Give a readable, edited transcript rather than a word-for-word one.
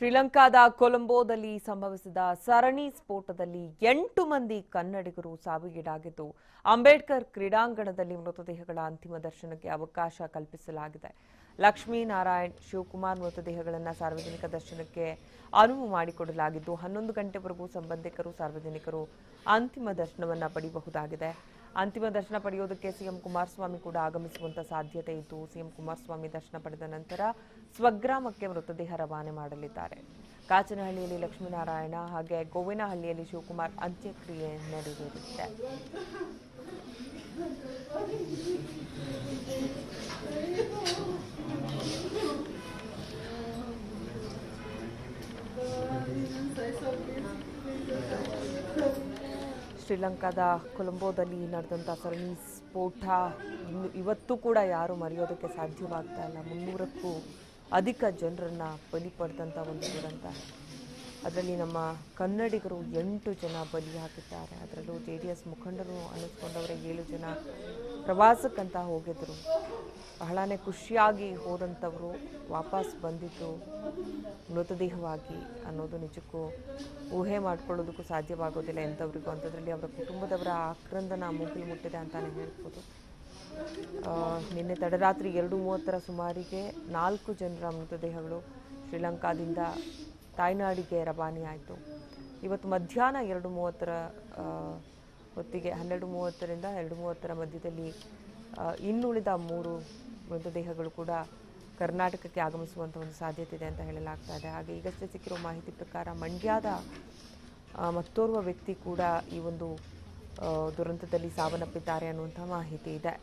ಶ್ರೀಲಂಕಾದ ಕೊಲಂಬೋದಲ್ಲಿ ಸಂಭವಿಸಿದ ಸರಣಿ ಸ್ಫೋಟದಲ್ಲಿ 8 ಮಂದಿ ಕನ್ನಡಿಗರು ಸಾವಿಗೀಡಾಗಿದ್ದು ಅಂಬೇಡ್ಕರ್ ಕ್ರೀಡಾಂಗಣದಲ್ಲಿ ಮೃತದೇಹಗಳ ಅಂತಿಮ ದರ್ಶನಕ್ಕೆ ಅವಕಾಶ ಕಲ್ಪಿಸಲಾಗಿದೆ. ಲಕ್ಷ್ಮೀನಾರಾಯಣ್ ಶಿವಕುಮಾರ್ ಮೃತದೇಹಗಳನ್ನು ಸಾರ್ವಜನಿಕ ದರ್ಶನಕ್ಕೆ ಅನುವು ಮಾಡಿಕೊಡಲಾಗಿದ್ದು 11 ಗಂಟೆವರೆಗೂ ಸಂಬಂಧಿಕರು ಸಾರ್ವಜನಿಕರು ಅಂತಿಮ ದರ್ಶನವನ್ನು ಪಡೆಯಬಹುದಾಗಿದೆ. ಅಂತಿಮ ದರ್ಶನ ಪಡೆಯೋದಕ್ಕೆ ಸಿಎಂ ಕುಮಾರಸ್ವಾಮಿ ಕೂಡ ಆಗಮಿಸುವಂತ ಸಾಧ್ಯತೆ ಇದ್ದು ಸಿಎಂ ಕುಮಾರಸ್ವಾಮಿ ದರ್ಶನ ಪಡೆದ ನಂತರ ಸ್ವಗ್ರಾಮಕ್ಕೆ ಮೃತದೇಹ ರವಾನೆ ಮಾಡಲಿದ್ದಾರೆ. ಕಾಚನಹಳ್ಳಿಯಲ್ಲಿ ಲಕ್ಷ್ಮೀನಾರಾಯಣ ಹಾಗೆ ಗೋವಿನಹಳ್ಳಿಯಲ್ಲಿ ಶಿವಕುಮಾರ್ ಅಂತ್ಯಕ್ರಿಯೆ ನಡೆಯಲಿದೆ. ಶ್ರೀಲಂಕಾದ ಕೊಲಂಬೋದಲ್ಲಿ ನಡೆದಂಥ ಸರಣಿ ಸ್ಫೋಟ ಇವತ್ತು ಕೂಡ ಯಾರು ಮರೆಯೋದಕ್ಕೆ ಸಾಧ್ಯವಾಗ್ತಾ ಇಲ್ಲ. 300ಕ್ಕೂ ಅಧಿಕ ಜನರನ್ನ ಬಲಿ ಪಡೆದಂಥ ಒಂದು ದುರಂತ. ಅದರಲ್ಲಿ ನಮ್ಮ ಕನ್ನಡಿಗರು 8 ಜನ ಬಲಿ ಹಾಕಿದ್ದಾರೆ. ಅದರಲ್ಲೂ JDS ಮುಖಂಡರು ಅನ್ನಿಸ್ಕೊಂಡವರೇ 7 ಜನ ಪ್ರವಾಸಕ್ಕಂತ ಹೋಗಿದ್ರು. ಬಹಳನೇ ಖುಷಿಯಾಗಿ ಹೋದಂಥವರು ವಾಪಸ್ ಬಂದಿದ್ದು ಮೃತದೇಹವಾಗಿ ಅನ್ನೋದು ನಿಜಕ್ಕೂ ಊಹೆ ಮಾಡ್ಕೊಳ್ಳೋದಕ್ಕೂ ಸಾಧ್ಯವಾಗೋದಿಲ್ಲ ಎಂಥವ್ರಿಗೂ. ಅಂಥದ್ರಲ್ಲಿ ಅವರ ಕುಟುಂಬದವರ ಆಕ್ರಂದನ ಮುಗಿಲು ಮುಟ್ಟಿದೆ ಅಂತಾನೆ ಹೇಳ್ಬೋದು. ನಿನ್ನೆ ತಡರಾತ್ರಿ 2:30 ಸುಮಾರಿಗೆ 4 ಜನರ ಮೃತದೇಹಗಳು ಶ್ರೀಲಂಕಾದಿಂದ ತಾಯ್ನಾಡಿಗೆ ರವಾನೆ ಆಯಿತು. ಇವತ್ತು ಮಧ್ಯಾಹ್ನ 2:30 ಹೊತ್ತಿಗೆ 12:30ರಿಂದ 2:30 ಮಧ್ಯದಲ್ಲಿ ಇನ್ನುಳಿದ 3 ಮೃತದೇಹಗಳು ಕೂಡ ಕರ್ನಾಟಕಕ್ಕೆ ಆಗಮಿಸುವಂಥ ಒಂದು ಸಾಧ್ಯತೆ ಇದೆ ಅಂತ ಹೇಳಲಾಗ್ತಾ ಇದೆ. ಹಾಗೆ ಈಗಷ್ಟೇ ಸಿಕ್ಕಿರೋ ಮಾಹಿತಿ ಪ್ರಕಾರ ಮಂಡ್ಯದ ಮತ್ತೋರ್ವ ವ್ಯಕ್ತಿ ಕೂಡ ಈ ಒಂದು ದುರಂತದಲ್ಲಿ ಸಾವನ್ನಪ್ಪಿದ್ದಾರೆ ಅನ್ನುವಂಥ ಮಾಹಿತಿ ಇದೆ.